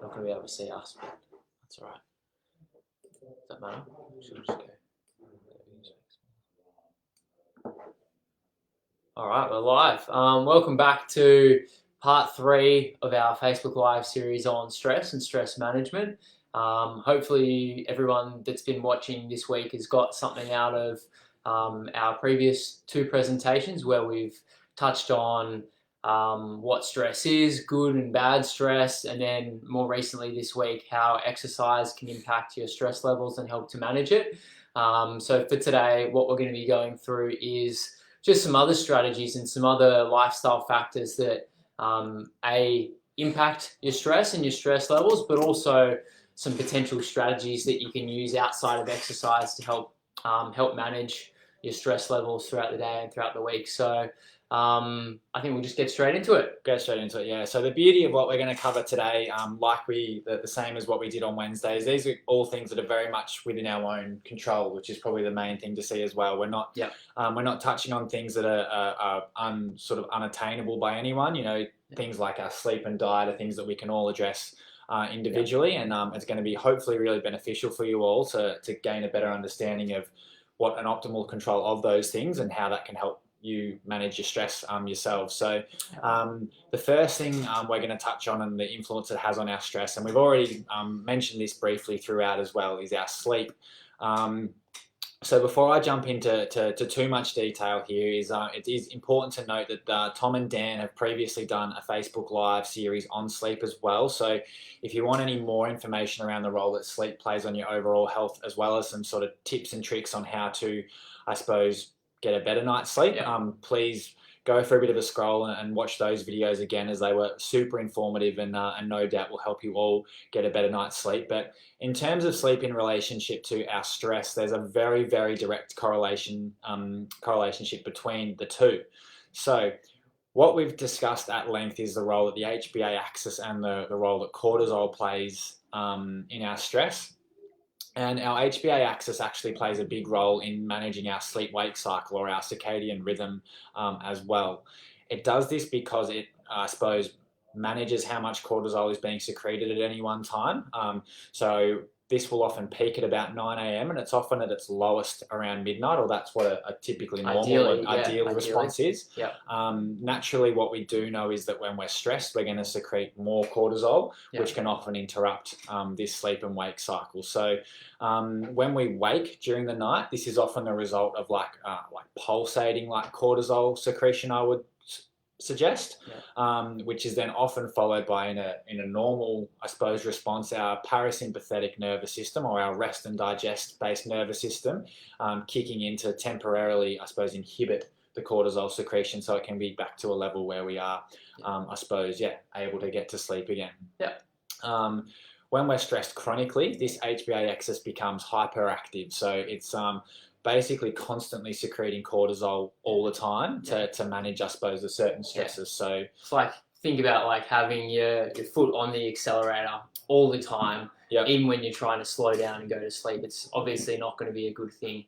Not going to be able to see us, but that's all right. Does that matter? Should we just go? All right, we're live. Welcome back to part 3 of our Facebook Live series on stress and stress management. Hopefully everyone that's been watching this week has got something out of our previous 2 presentations where we've touched on what stress is, good and bad stress, and then more recently this week how exercise can impact your stress levels and help to manage it. So for today, what we're going to be going through is just some other strategies and some other lifestyle factors that impact your stress and your stress levels, but also some potential strategies that you can use outside of exercise to help manage your stress levels throughout the day and throughout the week. So I think we'll just get straight into it. Go straight into it, yeah. So the beauty of what we're going to cover today, the same as what we did on Wednesdays, these are all things that are very much within our own control, which is probably the main thing to see as well. We're not touching on things that are sort of unattainable by anyone. You know, things like our sleep and diet are things that we can all address individually, and it's going to be hopefully really beneficial for you all to gain a better understanding of what an optimal control of those things and how that can help you manage your stress yourself. So the first thing we're going to touch on and the influence it has on our stress, and we've already mentioned this briefly throughout as well, is our sleep. So before I jump into too much detail here, it is important to note that Tom and Dan have previously done a Facebook Live series on sleep as well. So if you want any more information around the role that sleep plays on your overall health, as well as some sort of tips and tricks on how to, I suppose, get a better night's sleep, please go for a bit of a scroll and watch those videos again, as they were super informative and no doubt will help you all get a better night's sleep. But in terms of sleep in relationship to our stress, there's a very, very direct relationship between the two. So what we've discussed at length is the role that the HPA axis and the role that cortisol plays in our stress. And our HPA axis actually plays a big role in managing our sleep-wake cycle, or our circadian rhythm as well. It does this because it, I suppose, manages how much cortisol is being secreted at any one time. So this will often peak at about 9 a.m. and it's often at its lowest around midnight, or that's what a typically normal ideal response is. Naturally, what we do know is that when we're stressed, we're going to secrete more cortisol, which can often interrupt this sleep and wake cycle. So when we wake during the night, this is often the result of like pulsating like cortisol secretion, I would suggest, which is then often followed by in a normal, I suppose, response, our parasympathetic nervous system, or our rest and digest based nervous system, kicking in to temporarily, I suppose, inhibit the cortisol secretion so it can be back to a level where we are, I suppose, able to get to sleep again. When we're stressed chronically, this HPA axis becomes hyperactive, so it's basically constantly secreting cortisol all the time to manage, I suppose, the certain stresses. So it's like, think about like having your foot on the accelerator all the time, even when you're trying to slow down and go to sleep. It's obviously not going to be a good thing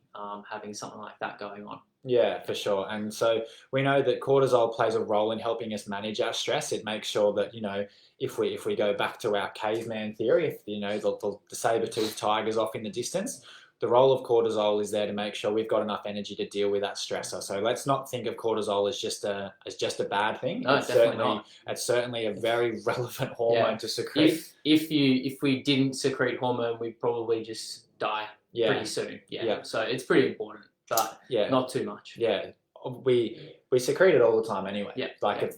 having something like that going on. Yeah, for sure. And so we know that cortisol plays a role in helping us manage our stress. It makes sure that, you know, if we go back to our caveman theory, if, you know, the saber-toothed tiger's off in the distance, the role of cortisol is there to make sure we've got enough energy to deal with that stressor. So let's not think of cortisol as just a bad thing. No, it's definitely not. It's certainly a very relevant hormone to secrete. If we didn't secrete hormone, we'd probably just die pretty soon. So it's pretty important, but not too much. We secrete it all the time anyway.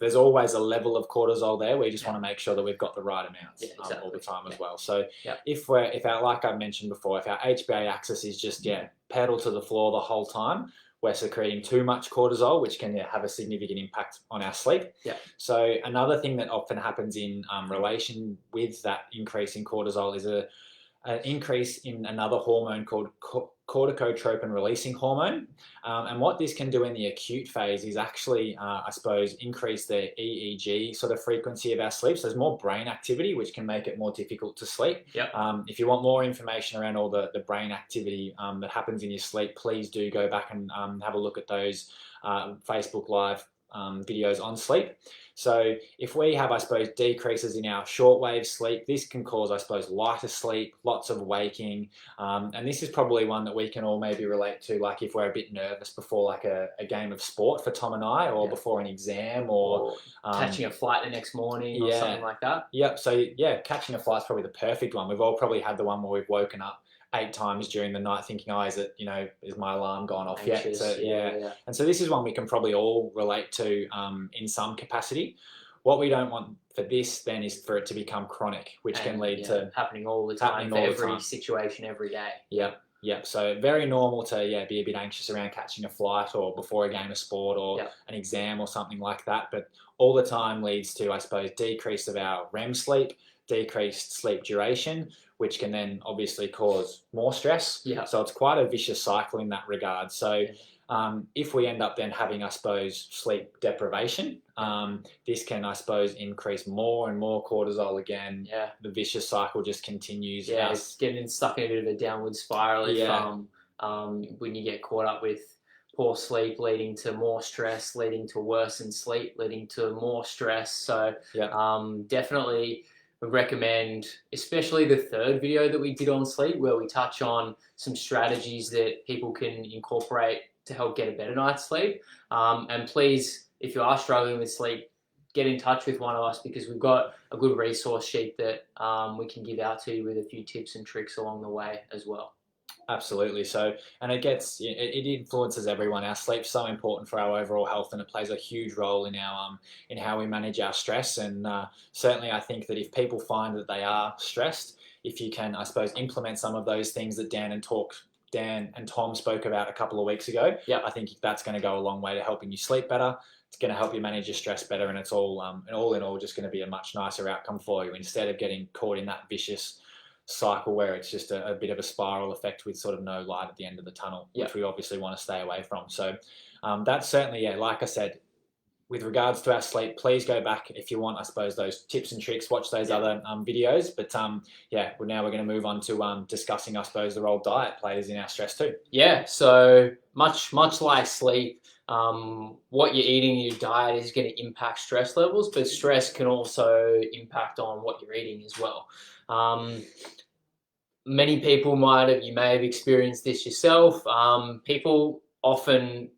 There's always a level of cortisol there. We just want to make sure that we've got the right amounts all the time as well. So if our, like I mentioned before, if our HPA axis is just pedal to the floor the whole time, we're secreting too much cortisol, which can have a significant impact on our sleep. So another thing that often happens in relation with that increase in cortisol is an increase in another hormone called corticotropin releasing hormone. And what this can do in the acute phase is actually, I suppose, increase the EEG sort of frequency of our sleep. So there's more brain activity, which can make it more difficult to sleep. If you want more information around all the brain activity that happens in your sleep, please do go back and have a look at those Facebook Live videos on sleep. So if we have, I suppose, decreases in our shortwave sleep, this can cause, I suppose, lighter sleep, lots of waking. And this is probably one that we can all maybe relate to, like if we're a bit nervous before like a game of sport for Tom and I, or before an exam, or catching a flight the next morning or something like that. Yep. So yeah, catching a flight is probably the perfect one. We've all probably had the one where we've woken up 8 times during the night thinking, oh, is my alarm gone off yet? So, And so this is one we can probably all relate to in some capacity. What we don't want for this then is for it to become chronic, which can lead to happening all the time, for every situation, every day. Yep. So very normal to be a bit anxious around catching a flight or before a game of sport or an exam or something like that. But all the time leads to, I suppose, decrease of our REM sleep, decreased sleep duration, which can then obviously cause more stress. So it's quite a vicious cycle in that regard. So if we end up then having, I suppose, sleep deprivation, this can, I suppose, increase more and more cortisol again. The vicious cycle just continues. It's getting stuck in a bit of a downward spiral when you get caught up with poor sleep, leading to more stress, leading to worsened sleep, leading to more stress. So definitely would recommend, especially the third video that we did on sleep, where we touch on some strategies that people can incorporate to help get a better night's sleep. And please, if you are struggling with sleep, get in touch with one of us, because we've got a good resource sheet that we can give out to you with a few tips and tricks along the way as well. Absolutely. So, and it influences everyone. Our sleep's so important for our overall health, and it plays a huge role in our in how we manage our stress. And certainly, I think that if people find that they are stressed, if you can, I suppose, implement some of those things that Dan and Tom spoke about a couple of weeks ago, I think that's going to go a long way to helping you sleep better. It's going to help you manage your stress better, and it's all in all just going to be a much nicer outcome for you, instead of getting caught in that vicious cycle where it's just a bit of a spiral effect with sort of no light at the end of the tunnel, which we obviously want to stay away from. So that's certainly, like I said, with regards to our sleep, please go back if you want, I suppose, those tips and tricks, watch those other videos. But now we're going to move on to discussing, I suppose, the role diet plays in our stress too. So much like sleep, what you're eating in your diet is going to impact stress levels, but stress can also impact on what you're eating as well. Many people you may have experienced this yourself. People often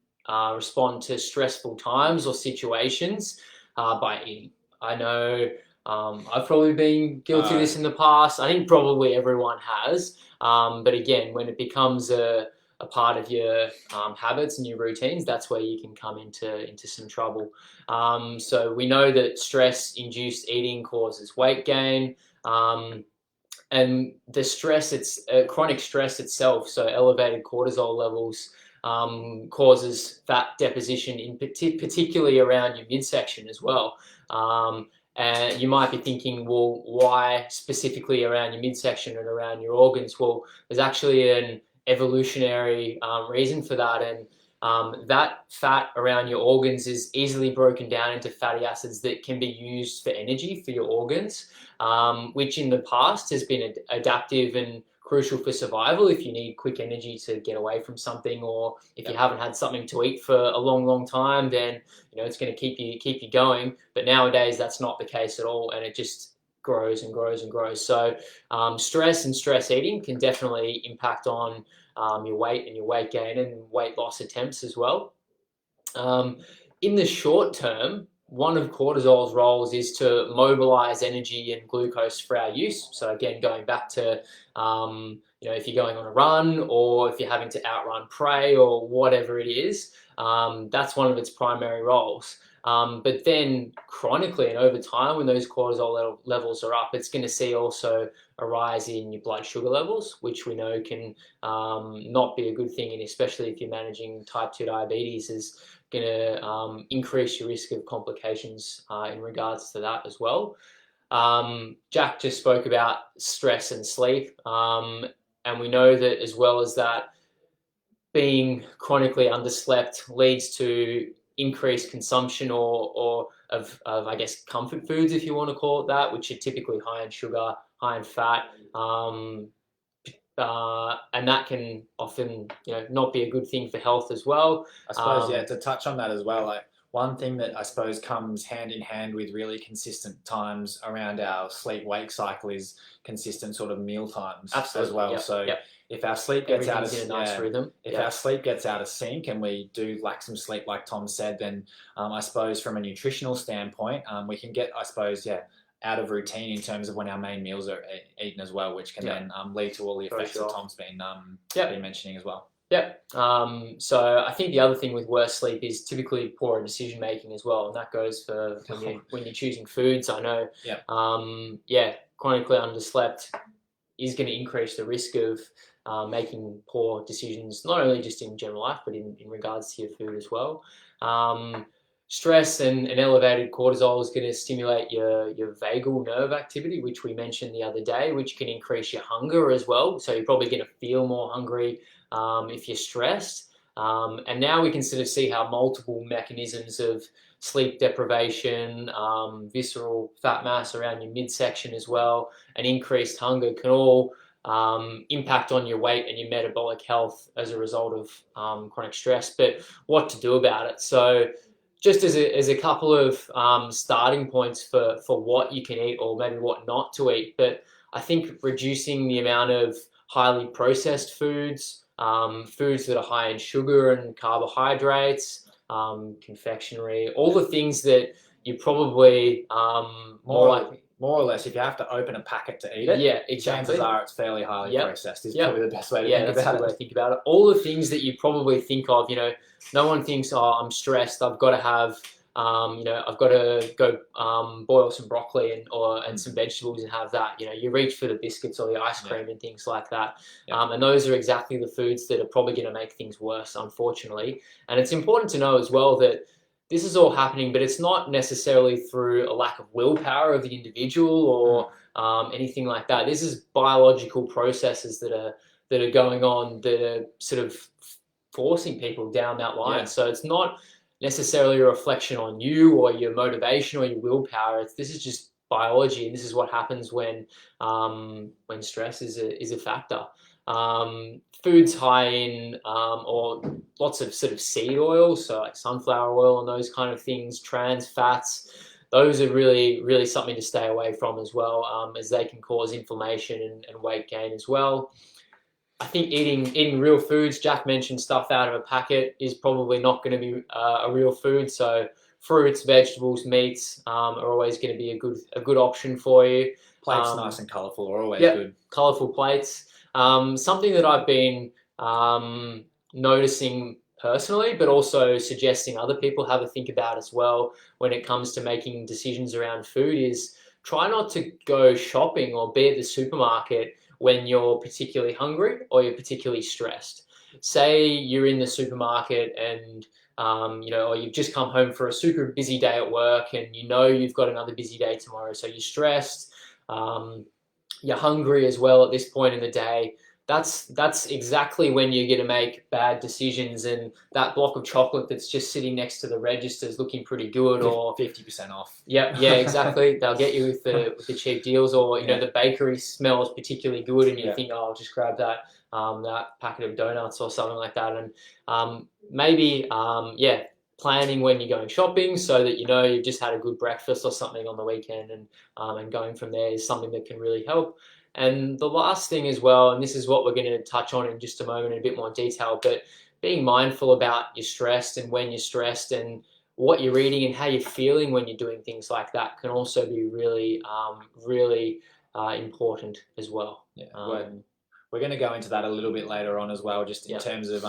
respond to stressful times or situations by eating. I know I've probably been guilty of this in the past. I think probably everyone has. But again, when it becomes a part of your habits and your routines, that's where you can come into some trouble. So we know that stress-induced eating causes weight gain. And the stress, it's chronic stress itself, so elevated cortisol levels causes fat deposition, particularly around your midsection as well. And you might be thinking, well, why specifically around your midsection and around your organs? Well, there's actually an evolutionary reason for that, and that fat around your organs is easily broken down into fatty acids that can be used for energy for your organs, which in the past has been adaptive and crucial for survival. If you need quick energy to get away from something, or if you haven't had something to eat for a long time, then it's going to keep you going. But nowadays that's not the case at all, and it just grows and grows and grows. So stress and stress eating can definitely impact on your weight and your weight gain and weight loss attempts as well. In the short term, one of cortisol's roles is to mobilize energy and glucose for our use. So again, going back to if you're going on a run, or if you're having to outrun prey, or whatever it is, that's one of its primary roles. But then chronically and over time, when those cortisol levels are up, it's going to see also a rise in your blood sugar levels, which we know can not be a good thing, and especially if you're managing type 2 diabetes, is going to increase your risk of complications in regards to that as well. Jack just spoke about stress and sleep, and we know that as well as that, being chronically underslept leads to increased consumption of I guess comfort foods, if you want to call it that, which are typically high in sugar, high in fat, and that can often not be a good thing for health as well. I suppose to touch on that as well, like one thing that I suppose comes hand in hand with really consistent times around our sleep-wake cycle is consistent sort of meal times as well. Yep. So Yep. if our sleep gets out of in a nice rhythm. if our sleep gets out of sync and we do lack some sleep, like Tom said, then I suppose from a nutritional standpoint, we can get, I suppose, out of routine in terms of when our main meals are eaten as well, which can then lead to all the effects that Tom's been mentioning as well. Yep. So I think the other thing with worse sleep is typically poorer decision making as well, and that goes for when you're choosing foods. I know. Chronically underslept is going to increase the risk of making poor decisions, not only just in general life, but in regards to your food as well. Stress and elevated cortisol is going to stimulate your vagal nerve activity, which we mentioned the other day, which can increase your hunger as well. So you're probably going to feel more hungry if you're stressed. And now we can sort of see how multiple mechanisms of sleep deprivation, visceral fat mass around your midsection as well, and increased hunger can all impact on your weight and your metabolic health as a result of chronic stress. But what to do about it? So just as a couple of starting points for what you can eat or maybe what not to eat. But I think reducing the amount of highly processed foods, foods that are high in sugar and carbohydrates, confectionery, all the things that you probably more or less, if you have to open a packet to eat it, exactly. Chances are it's fairly highly processed. Is probably the best way to think about it. All the things that you probably think of, no one thinks, oh, I'm stressed, I've got to have, I've got to go boil some broccoli and some vegetables and have that. You reach for the biscuits or the ice cream and things like that. And those are exactly the foods that are probably going to make things worse, unfortunately. And it's important to know as well that this is all happening, but it's not necessarily through a lack of willpower of the individual or anything like that. This is biological processes that are going on that are sort of forcing people down that line. So it's not necessarily a reflection on you or your motivation or your willpower. This is just biology, and this is what happens when stress is a factor. Foods high in or lots of sort of seed oil, so like sunflower oil and those kind of things, trans fats, those are really, really something to stay away from as well, as they can cause inflammation and weight gain as well. I think eating real foods, Jack mentioned stuff out of a packet, is probably not going to be a real food. So fruits, vegetables, meats are always going to be a good option for you. Plates nice and colourful are always good. Colourful plates. Something that I've been noticing personally, but also suggesting other people have a think about as well when it comes to making decisions around food is try not to go shopping or be at the supermarket when you're particularly hungry or you're particularly stressed. Say you're in the supermarket and or you've just come home for a super busy day at work and you've got another busy day tomorrow, so you're stressed, you're hungry as well at this point in the day. That's exactly when you're going to make bad decisions, and that block of chocolate that's just sitting next to the registers looking pretty good, or 50% off. Yeah, exactly. They'll get you with the cheap deals, or the bakery smells particularly good, and you think, oh, I'll just grab that packet of donuts or something like that, and maybe planning when you're going shopping so that you've just had a good breakfast or something on the weekend, and going from there is something that can really help. And the last thing as well, and this is what we're going to touch on in just a moment in a bit more detail, but being mindful about you're stressed and when you're stressed and what you're eating and how you're feeling when you're doing things like that can also be really, really important as well. We're going to go into that a little bit later on as well, just in terms of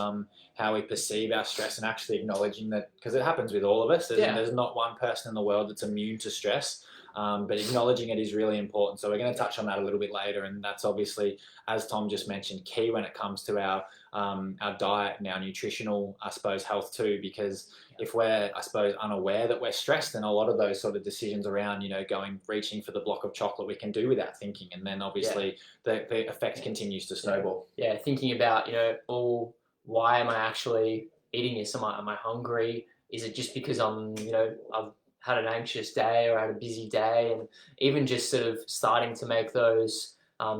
how we perceive our stress and actually acknowledging that, because it happens with all of us. There's not one person in the world that's immune to stress. But acknowledging it is really important. So we're going to touch on that a little bit later, and that's obviously, as Tom just mentioned, key when it comes to our diet and our nutritional, I suppose, health too. Because if we're, I suppose, unaware that we're stressed, then a lot of those sort of decisions around, reaching for the block of chocolate we can do without thinking, and then obviously the effect continues to snowball. Yeah, thinking about, why am I actually eating this? Am I hungry? Is it just because I've had an anxious day or had a busy day, and even just sort of starting to make those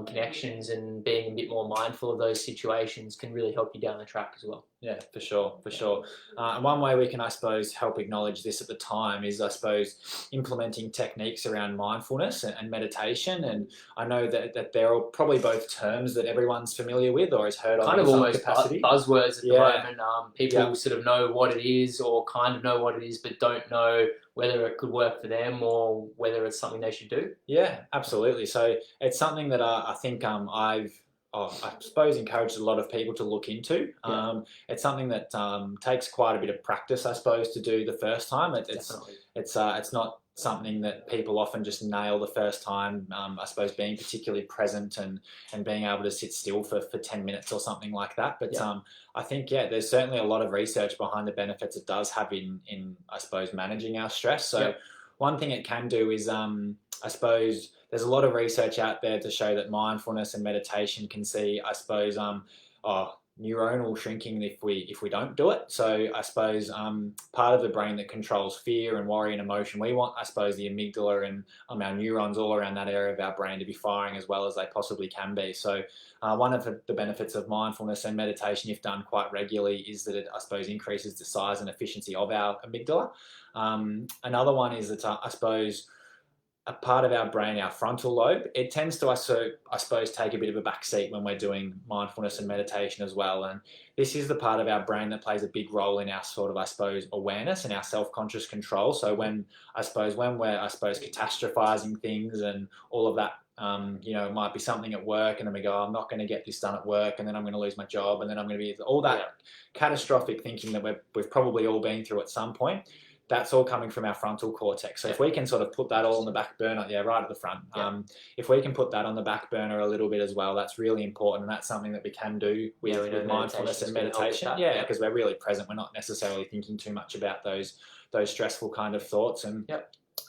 connections and being a bit more mindful of those situations can really help you down the track as well. Yeah, for sure, for sure. And one way we can, I suppose, help acknowledge this at the time is, I suppose, implementing techniques around mindfulness and meditation. And I know that they're all probably both terms that everyone's familiar with or has heard of Kind in of some almost capacity. buzzwords at the Yeah, moment. People yeah, sort of know what it is or kind of know what it is, but don't know whether it could work for them or whether it's something they should do. yeah, absolutely. So it's something that I think I suppose, encouraged a lot of people to look into. Yeah, It's something that takes quite a bit of practice, I suppose, to do the first time. definitely. It's not something that people often just nail the first time. I suppose being particularly present and being able to sit still for 10 minutes or something like that. But Yeah, I think, yeah, there's certainly a lot of research behind the benefits it does have in I suppose, managing our stress. So yeah, one thing it can do is, I suppose, there's a lot of research out there to show that mindfulness and meditation can see, I suppose, neuronal shrinking if we don't do it. So I suppose part of the brain that controls fear and worry and emotion, we want, I suppose, the amygdala and our neurons all around that area of our brain to be firing as well as they possibly can be. So one of the benefits of mindfulness and meditation, if done quite regularly, is that it, I suppose, increases the size and efficiency of our amygdala. Another one is that I suppose a part of our brain, our frontal lobe, it tends to, I suppose, take a bit of a back seat when we're doing mindfulness and meditation as well. And this is the part of our brain that plays a big role in our sort of, I suppose, awareness and our self-conscious control. So when we're, I suppose, catastrophizing things and all of that, it might be something at work and then we go, I'm not going to get this done at work and then I'm going to lose my job and then I'm going to be all that catastrophic thinking that we've probably all been through at some point. That's all coming from our frontal cortex. So if we can sort of put that all on the back burner, right at the front, if we can put that on the back burner a little bit as well, that's really important. And that's something that we can do with mindfulness and meditation. Yeah, because we're really present. We're not necessarily thinking too much about those stressful kind of thoughts. And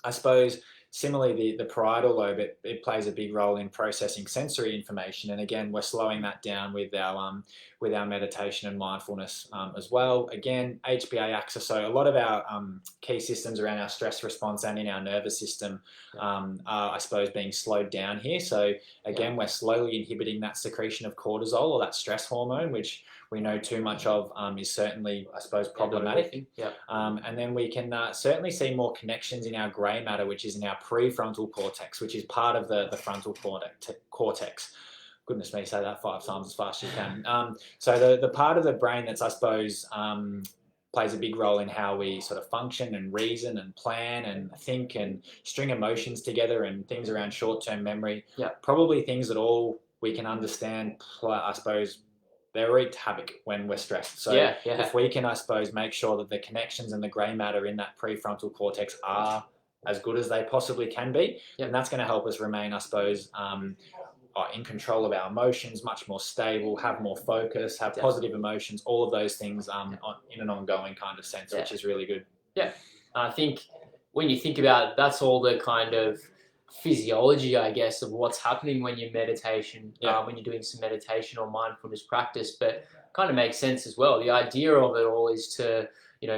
I suppose similarly, the parietal lobe, it plays a big role in processing sensory information. And again, we're slowing that down with our meditation and mindfulness as well. Again, HPA axis, so a lot of our key systems around our stress response and in our nervous system are, I suppose, being slowed down here. So again, we're slowly inhibiting that secretion of cortisol or that stress hormone, which we know too much of is certainly, I suppose, problematic. And then we can certainly see more connections in our grey matter, which is in our prefrontal cortex, which is part of the frontal cortex. Goodness me, say that 5 times as fast as you can. So the part of the brain that's, I suppose, plays a big role in how we sort of function and reason and plan and think and string emotions together and things around short-term memory. Probably things that all we can understand, I suppose, they wreak havoc when we're stressed. So if we can, I suppose, make sure that the connections and the grey matter in that prefrontal cortex are as good as they possibly can be, and that's going to help us remain, I suppose, in control of our emotions, much more stable, have more focus, have positive emotions, all of those things in an ongoing kind of sense, which is really good. Yeah, I think when you think about it, that's all the kind of physiology, I guess, of what's happening when you're when you're doing some meditation or mindfulness practice, but kind of makes sense as well. The idea of it all is to,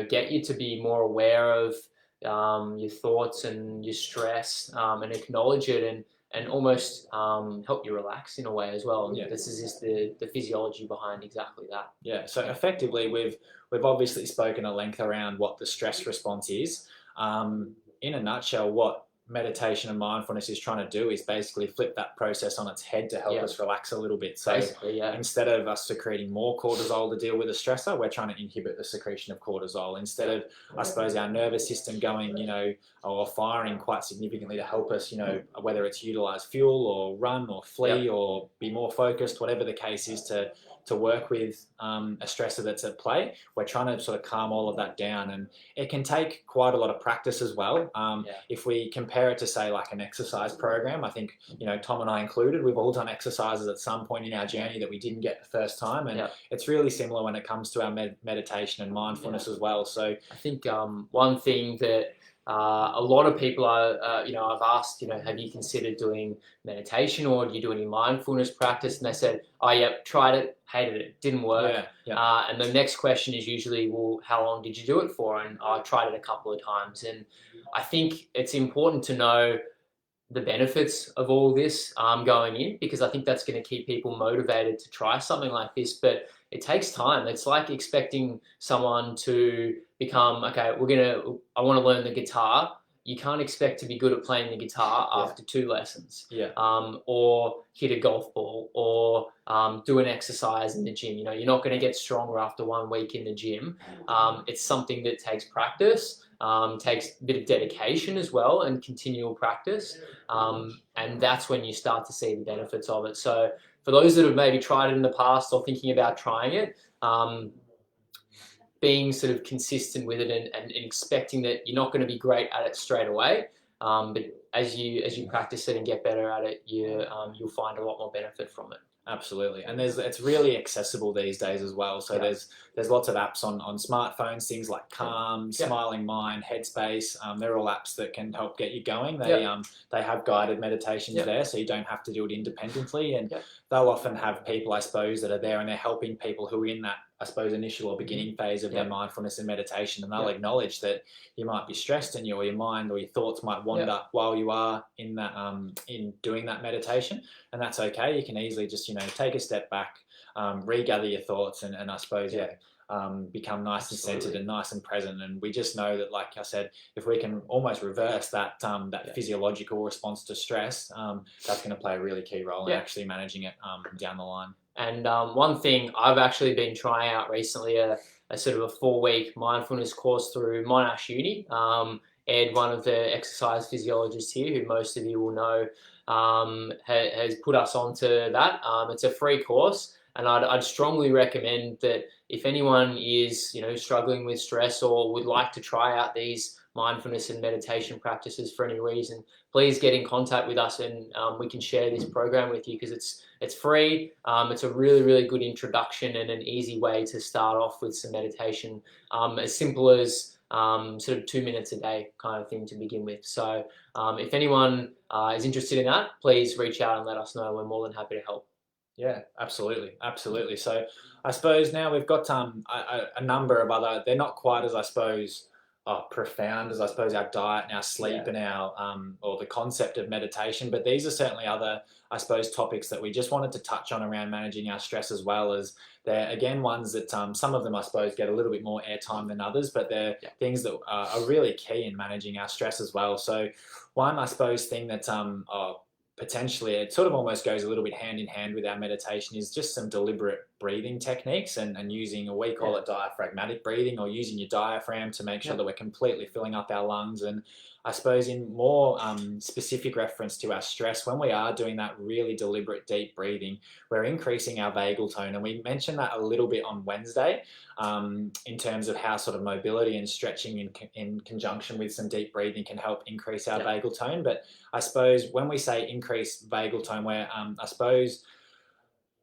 get you to be more aware of your thoughts and your stress and acknowledge it and almost help you relax in a way as well. And this is just the physiology behind exactly that. Yeah, so effectively we've obviously spoken at length around what the stress response is. In a nutshell, what meditation and mindfulness is trying to do is basically flip that process on its head to help us relax a little bit. So instead of us secreting more cortisol to deal with a stressor, we're trying to inhibit the secretion of cortisol. Instead of, I suppose, our nervous system going, or firing quite significantly to help us, whether it's utilize fuel or run or flee or be more focused, whatever the case is, to work with a stressor that's at play. We're trying to sort of calm all of that down, and it can take quite a lot of practice as well. If we compare it to, say, like an exercise program, I think, Tom and I included, we've all done exercises at some point in our journey that we didn't get the first time, and it's really similar when it comes to our meditation and mindfulness as well. So I think one thing that a lot of people are, I've asked, have you considered doing meditation or do you do any mindfulness practice? And they said, oh, yep, tried it, hated it, didn't work. And the next question is usually, well, how long did you do it for? And I tried it a couple of times. And I think it's important to know the benefits of all this going in, because I think that's going to keep people motivated to try something like this. But it takes time. It's like expecting someone to become, okay, I want to learn the guitar. You can't expect to be good at playing the guitar after 2 lessons, or hit a golf ball, or do an exercise in the gym. You know, you're not going to get stronger after 1 week in the gym. It's something that takes practice, takes a bit of dedication as well, and continual practice. And that's when you start to see the benefits of it. So for those that have maybe tried it in the past or thinking about trying it, being sort of consistent with it and expecting that you're not going to be great at it straight away, but as you practice it and get better at it, you'll find a lot more benefit from it. Absolutely, and it's really accessible these days as well. So there's lots of apps on smartphones, things like Calm, Smiling Mind, Headspace. They're all apps that can help get you going. They have guided meditations there, so you don't have to do it independently. And they'll often have people, I suppose, that are there and they're helping people who are in that, I suppose, initial or beginning phase of their mindfulness and meditation, and they'll acknowledge that you might be stressed and your mind or your thoughts might wander while you are in that in doing that meditation, and that's okay. You can easily just take a step back, regather your thoughts, and I suppose become nice and centered and nice and present. And we just know that, like I said, if we can almost reverse that physiological response to stress, that's going to play a really key role in actually managing it down the line. And one thing I've actually been trying out recently, a sort of a 4-week mindfulness course through Monash Uni. Ed, one of the exercise physiologists here, who most of you will know, has put us onto that. It's a free course, and I'd strongly recommend that if anyone is struggling with stress or would like to try out these mindfulness and meditation practices for any reason, please get in contact with us, and we can share this program with you, because it's free. It's a really, really good introduction and an easy way to start off with some meditation, as simple as sort of 2 minutes a day kind of thing to begin with. So if anyone is interested in that, please reach out and let us know. We're more than happy to help. Yeah, absolutely. So I suppose now we've got a number of other, they're not quite as, I suppose, profound as, I suppose, our diet and our sleep and our or the concept of meditation, but these are certainly other, I suppose, topics that we just wanted to touch on around managing our stress, as well as they're again ones that some of them, I suppose, get a little bit more airtime than others, but they're things that are really key in managing our stress as well. So one, I suppose, thing that potentially it sort of almost goes a little bit hand in hand with our meditation is just some deliberate breathing techniques, and using, we call it diaphragmatic breathing, or using your diaphragm to make sure that we're completely filling up our lungs. And I suppose in more specific reference to our stress, when we are doing that really deliberate deep breathing, we're increasing our vagal tone. And we mentioned that a little bit on Wednesday in terms of how sort of mobility and stretching in conjunction with some deep breathing can help increase our vagal tone. But I suppose when we say increase vagal tone,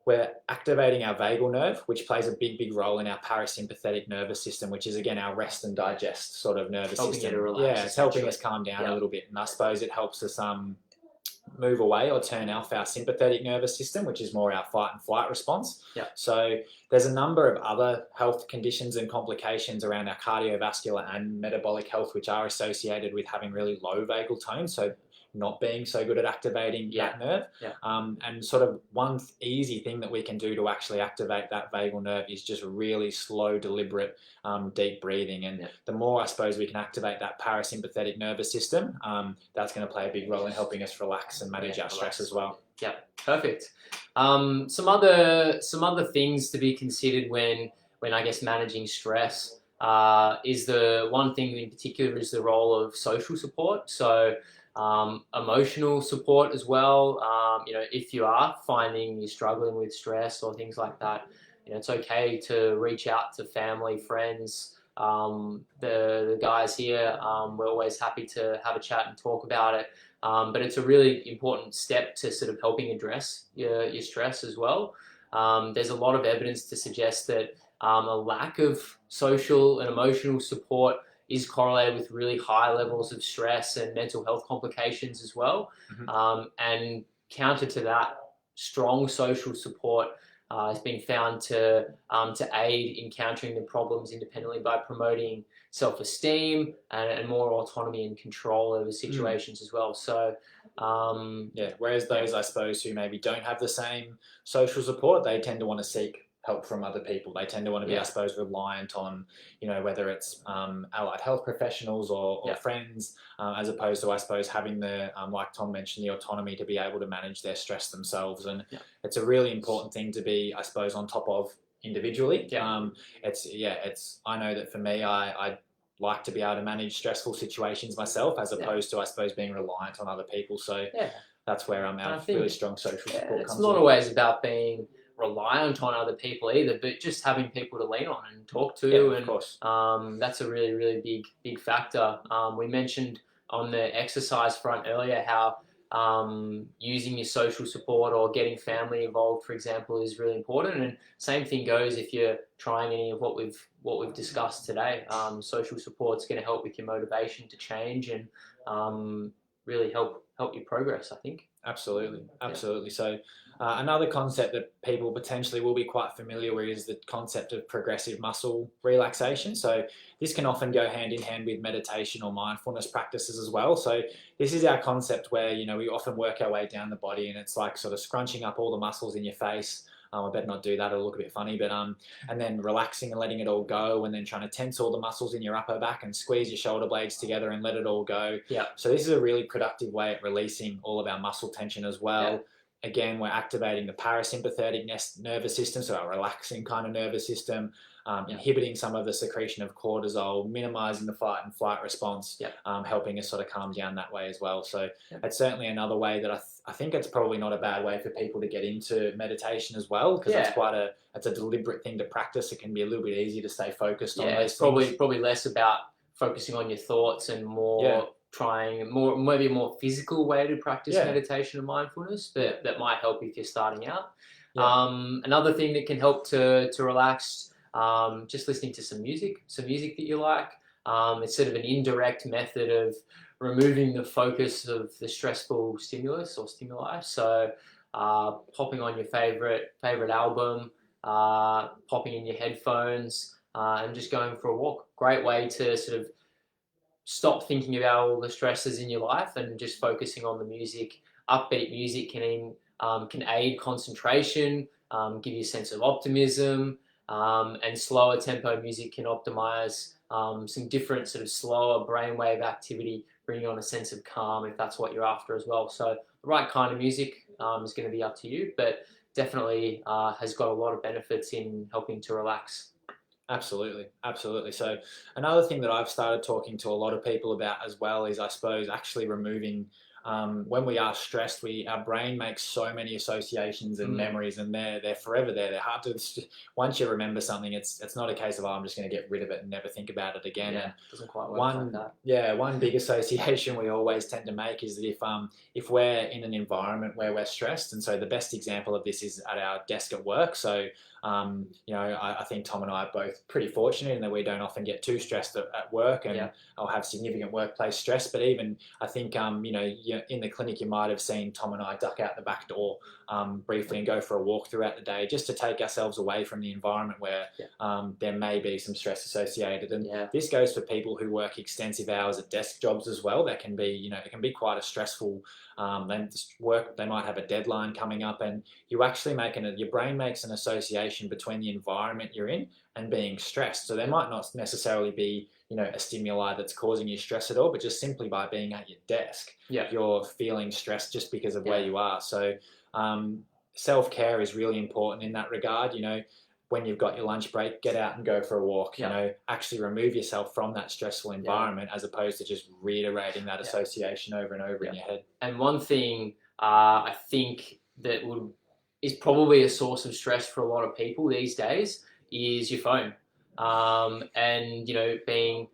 we're activating our vagal nerve, which plays a big role in our parasympathetic nervous system, which is, again, our rest and digest sort of nervous system. It's helping us calm down a little bit. And I suppose it helps us move away or turn off our sympathetic nervous system, which is more our fight and flight response. So there's a number of other health conditions and complications around our cardiovascular and metabolic health, which are associated with having really low vagal tone. So not being so good at activating that nerve. And sort of one easy thing that we can do to actually activate that vagal nerve is just really slow, deliberate, deep breathing. And the more, I suppose, we can activate that parasympathetic nervous system, that's going to play a big role in helping us relax and manage our stress as well. Yeah, perfect. Some other things to be considered when I guess managing stress is the one thing in particular is the role of social support. So emotional support as well. If you are finding you're struggling with stress or things like that, it's okay to reach out to family, friends. The guys here, we're always happy to have a chat and talk about it. But it's a really important step to sort of helping address your stress as well. There's a lot of evidence to suggest that a lack of social and emotional support is correlated with really high levels of stress and mental health complications as well. And counter to that, strong social support has been found to aid in countering the problems independently by promoting self-esteem and more autonomy and control over situations as well. So whereas those, I suppose, who maybe don't have the same social support, they tend to want to seek help from other people. They tend to want to be, I suppose, reliant on, whether it's allied health professionals or friends, as opposed to, I suppose, having the, like Tom mentioned, the autonomy to be able to manage their stress themselves. And it's a really important thing to be, I suppose, on top of individually. I know that for me, I like to be able to manage stressful situations myself, as opposed to, I suppose, being reliant on other people. So that's where our really strong social support comes in. It's not always about being reliant on other people either, but just having people to lean on and talk to, of course. That's a really, really big factor. We mentioned on the exercise front earlier how using your social support or getting family involved, for example, is really important. And same thing goes if you're trying any of what we've discussed today. Social support's going to help with your motivation to change and really help your progress, I think. Absolutely. So another concept that people potentially will be quite familiar with is the concept of progressive muscle relaxation. So this can often go hand in hand with meditation or mindfulness practices as well. So this is our concept where, we often work our way down the body, and it's like sort of scrunching up all the muscles in your face. I better not do that, it'll look a bit funny, but and then relaxing and letting it all go, and then trying to tense all the muscles in your upper back and squeeze your shoulder blades together and let it all go. So this is a really productive way at releasing all of our muscle tension as well. Again, we're activating the parasympathetic nervous system, so our relaxing kind of nervous system, inhibiting some of the secretion of cortisol, minimizing the fight and flight response, helping us sort of calm down that way as well. So it's certainly another way that I think it's probably not a bad way for people to get into meditation as well, because it's a deliberate thing to practice. It can be a little bit easier to stay focused on those things. Probably less about focusing on your thoughts and more trying maybe a more physical way to practice meditation and mindfulness, but that might help if you're starting out. Another thing that can help to relax, just listening to some music that you like. It's sort of an indirect method of removing the focus of the stressful stimulus or stimuli. So popping on your favorite album, popping in your headphones, and just going for a walk. Great way to sort of stop thinking about all the stresses in your life and just focusing on the music. Upbeat music can aid concentration, give you a sense of optimism, and slower tempo music can optimize some different sort of slower brainwave activity, bringing on a sense of calm if that's what you're after as well. So the right kind of music is going to be up to you, but definitely has got a lot of benefits in helping to relax. Absolutely. So another thing that I've started talking to a lot of people about as well is, I suppose, actually removing, when we are stressed, our brain makes so many associations and memories, and they're forever there. They're hard to, once you remember something, it's not a case of, I'm just going to get rid of it and never think about it again. And doesn't quite work like that. One big association we always tend to make is that if we're in an environment where we're stressed, and so the best example of this is at our desk at work. So I think Tom and I are both pretty fortunate in that we don't often get too stressed at work, and I'll have significant workplace stress. But even I think in the clinic, you might have seen Tom and I duck out the back door briefly and go for a walk throughout the day, just to take ourselves away from the environment where there may be some stress associated. And this goes for people who work extensive hours at desk jobs as well. That can be it can be quite a stressful they might have a deadline coming up, and you actually your brain makes an association between the environment you're in and being stressed. So there might not necessarily be a stimuli that's causing you stress at all, but just simply by being at your desk, you're feeling stressed just because of where you are. So self-care is really important in that regard. When you've got your lunch break, get out and go for a walk. Actually remove yourself from that stressful environment, as opposed to just reiterating that association over and over in your head. And one thing I think that is probably a source of stress for a lot of people these days is your phone. And being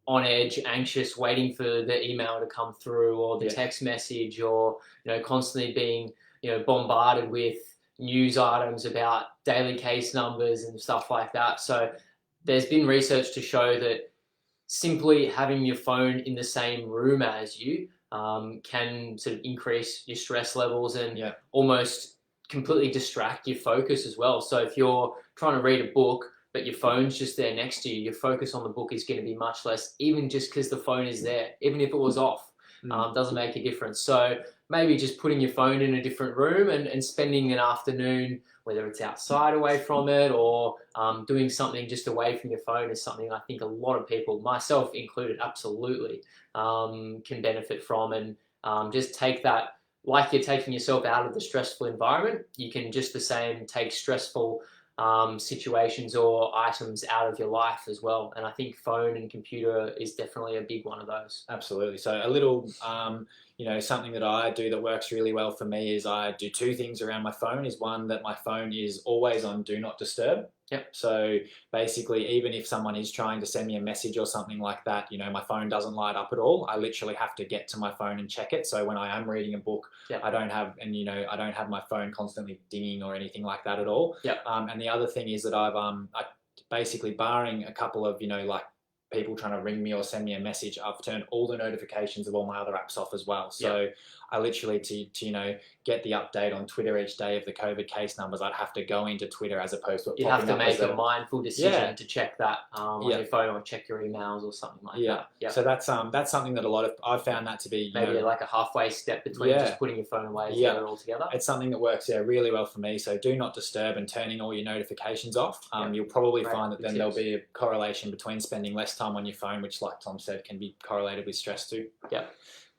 on edge, anxious, waiting for the email to come through, or the text message, or constantly being bombarded with news items about daily case numbers and stuff like that. So there's been research to show that simply having your phone in the same room as you can sort of increase your stress levels and almost completely distract your focus as well. So if you're trying to read a book, but your phone's just there next to you, your focus on the book is going to be much less, even just because the phone is there, even if it was off. Doesn't make a difference. So maybe just putting your phone in a different room and spending an afternoon, whether it's outside away from it or doing something just away from your phone, is something I think a lot of people, myself included, absolutely can benefit from. And just take that, like you're taking yourself out of the stressful environment, you can just the same take stressful situations or items out of your life as well. And I think phone and computer is definitely a big one of those. Absolutely. So a little, something that I do that works really well for me is I do two things around my phone. Is one, that my phone is always on do not disturb. Yep. So basically, even if someone is trying to send me a message or something like that, my phone doesn't light up at all. I literally have to get to my phone and check it. So when I am reading a book, yep. I don't have my phone constantly dinging or anything like that at all. Yep. And the other thing is that I basically, barring a couple of like people trying to ring me or send me a message, I've turned all the notifications of all my other apps off as well. So yep. I literally, to get the update on Twitter each day of the COVID case numbers, I'd have to go into Twitter as opposed to you have to make a mindful decision to check that on your phone or check your emails or something like that. Yeah. So that's something that I've found that to be maybe like a halfway step between just putting your phone away altogether. It's something that works really well for me. So do not disturb and turning all your notifications off. You'll probably find that then there'll be a correlation between spending less time on your phone, which, like Tom said, can be correlated with stress too. Yeah.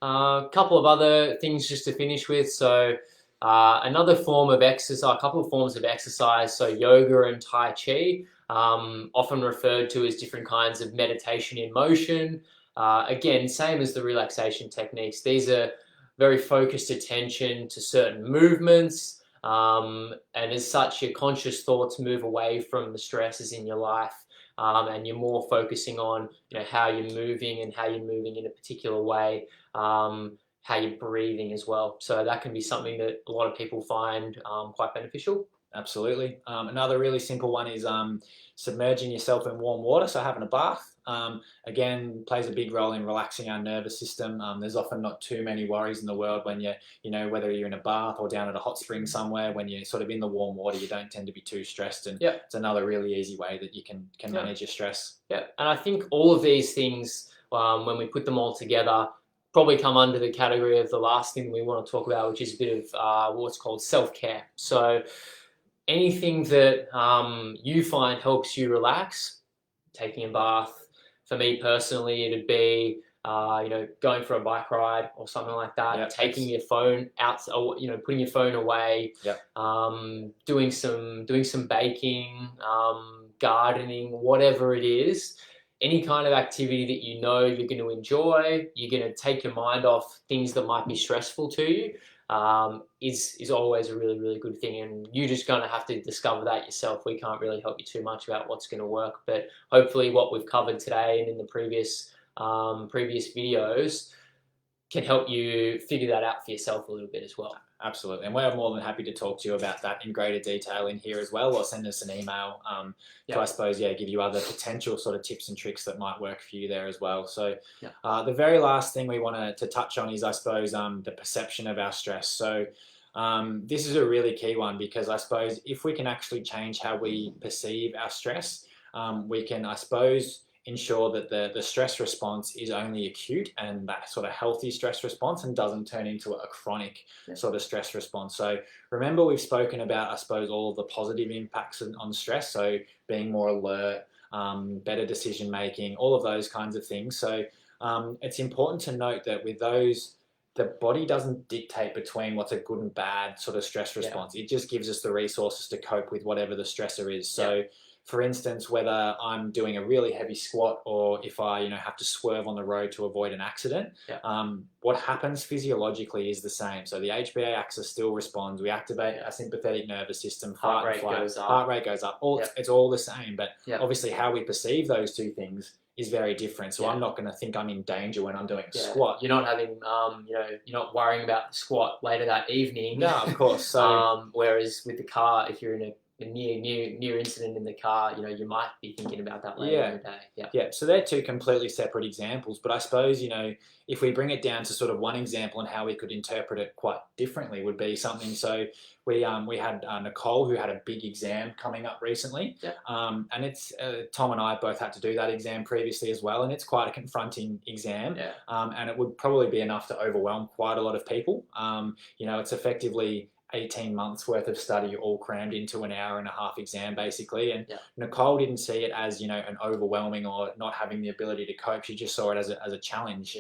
A couple of other things just to finish with. So another form of exercise, a couple of forms of exercise, so yoga and Tai Chi, often referred to as different kinds of meditation in motion. Again, same as the relaxation techniques. These are very focused attention to certain movements, and as such, your conscious thoughts move away from the stresses in your life. And you're more focusing on how you're moving and how you're moving in a particular way, how you're breathing as well. So that can be something that a lot of people find quite beneficial. Absolutely. Another really simple one is submerging yourself in warm water, so having a bath. Again, plays a big role in relaxing our nervous system. There's often not too many worries in the world when whether you're in a bath or down at a hot spring somewhere, when you're sort of in the warm water, you don't tend to be too stressed. And it's another really easy way that you can manage your stress. Yeah, and I think all of these things, when we put them all together, probably come under the category of the last thing we want to talk about, which is a bit of what's called self-care. So anything that you find helps you relax, taking a bath. For me personally, it'd be going for a bike ride or something like that. Taking your phone out, or putting your phone away. Doing some baking, gardening, whatever it is. Any kind of activity that you're going to enjoy, you're going to take your mind off things that might be stressful to you. Is always a really, really good thing, and you're just going to have to discover that yourself. We can't really help you too much about what's going to work, but hopefully what we've covered today and in the previous videos can help you figure that out for yourself a little bit as well. Absolutely, and we're more than happy to talk to you about that in greater detail in here as well, or send us an email to, I suppose, give you other potential sort of tips and tricks that might work for you there as well. So the very last thing we want to touch on is, I suppose, the perception of our stress. So this is a really key one, because I suppose if we can actually change how we perceive our stress, we can, I suppose, ensure that the stress response is only acute and that sort of healthy stress response, and doesn't turn into a chronic sort of stress response. So remember, we've spoken about, I suppose, all of the positive impacts on stress. So being more alert, better decision making, all of those kinds of things. So it's important to note that with those, the body doesn't dictate between what's a good and bad sort of stress response. It just gives us the resources to cope with whatever the stressor is. So for instance, whether I'm doing a really heavy squat, or if I have to swerve on the road to avoid an accident, what happens physiologically is the same. So the HPA axis still responds. We activate our sympathetic nervous system. Heart rate goes up. It's all the same, but obviously how we perceive those two things is very different. So I'm not going to think I'm in danger when I'm doing a squat. You're not having, you're not worrying about the squat later that evening. No, of course. So whereas with the car, if you're in a near incident in the car, you might be thinking about that later in the day. Yeah, so they're two completely separate examples, but I suppose, if we bring it down to sort of one example and how we could interpret it quite differently would be something. So we had Nicole, who had a big exam coming up recently, and it's Tom and I both had to do that exam previously as well, and it's quite a confronting exam, and it would probably be enough to overwhelm quite a lot of people. It's effectively 18 months worth of study all crammed into an hour and a half exam basically, and Nicole didn't see it as an overwhelming or not having the ability to cope. She just saw it as a challenge.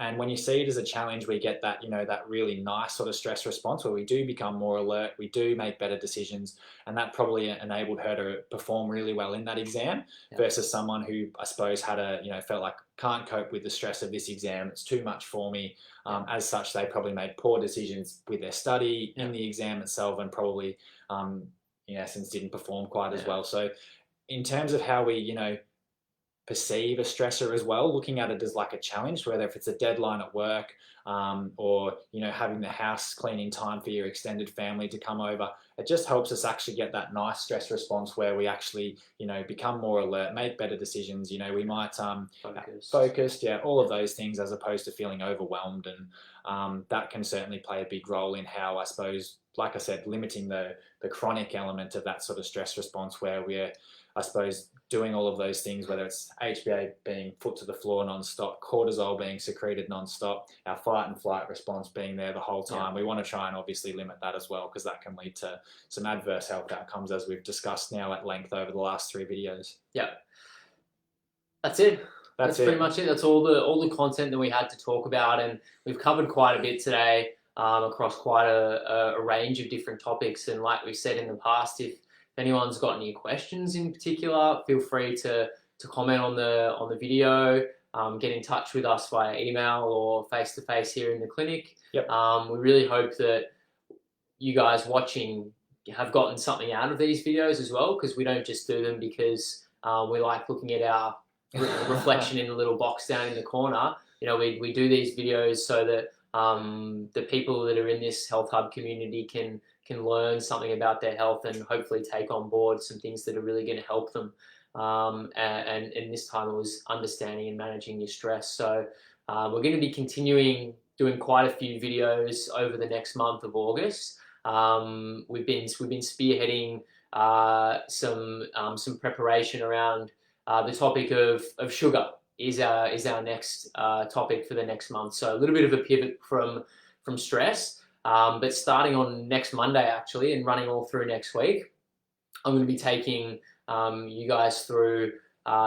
And when you see it as a challenge, we get that that really nice sort of stress response where we do become more alert, we do make better decisions, and that probably enabled her to perform really well in that exam versus someone who I suppose had felt like can't cope with the stress of this exam, it's too much for me. As such, they probably made poor decisions with their study in the exam itself, and probably, in essence, didn't perform quite as well. So, in terms of how we, perceive a stressor as well, looking at it as like a challenge, whether if it's a deadline at work, or having the house clean in time for your extended family to come over, it just helps us actually get that nice stress response where we actually become more alert, make better decisions. We might focused, all of those things, as opposed to feeling overwhelmed, and that can certainly play a big role in how, I suppose, like I said, limiting the chronic element of that sort of stress response where we're, I suppose, doing all of those things, whether it's HbA being put to the floor non-stop, cortisol being secreted non-stop, our fight and flight response being there the whole time. We want to try and obviously limit that as well, because that can lead to some adverse health outcomes, as we've discussed now at length over the last 3 videos. That's it. That's pretty much it. That's all the content that we had to talk about, and we've covered quite a bit today across quite a range of different topics. And like we said in the past, if anyone's got any questions in particular, feel free to comment on the video, get in touch with us via email or face-to-face here in the clinic. We really hope that you guys watching have gotten something out of these videos as well, because we don't just do them because we like looking at our reflection in the little box down in the corner. We do these videos so that the people that are in this Health Hub community can learn something about their health and hopefully take on board some things that are really going to help them. And this time it was understanding and managing your stress. So we're going to be continuing doing quite a few videos over the next month of August. We've been spearheading some preparation around the topic of sugar is our next topic for the next month. So a little bit of a pivot from stress. But starting on next Monday, actually, and running all through next week, I'm going to be taking you guys through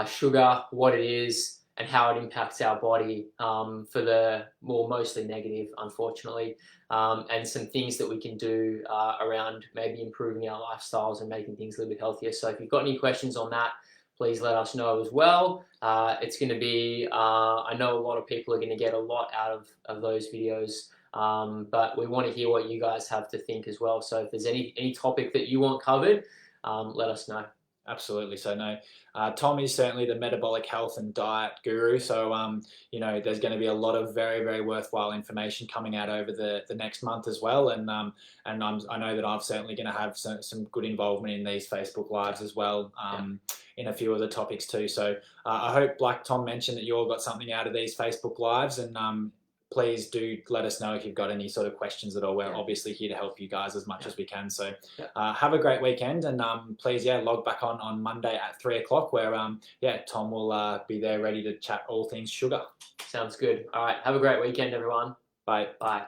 sugar, what it is, and how it impacts our body for the mostly negative, unfortunately, and some things that we can do around maybe improving our lifestyles and making things a little bit healthier. So if you've got any questions on that, please let us know as well. It's going to be, I know a lot of people are going to get a lot out of those videos. But we want to hear what you guys have to think as well. So if there's any topic that you want covered, let us know. Absolutely. So no, Tom is certainly the metabolic health and diet guru. So there's going to be a lot of very, very worthwhile information coming out over the next month as well. And I know that I'm certainly going to have some good involvement in these Facebook Lives as well. In a few other topics too. So I hope, like Tom mentioned, that you all got something out of these Facebook Lives, and please do let us know if you've got any sort of questions at all. We're obviously here to help you guys as much as we can. So have a great weekend, and please, log back on Monday at 3 o'clock where, Tom will be there ready to chat all things sugar. Sounds good. All right. Have a great weekend, everyone. Bye. Bye.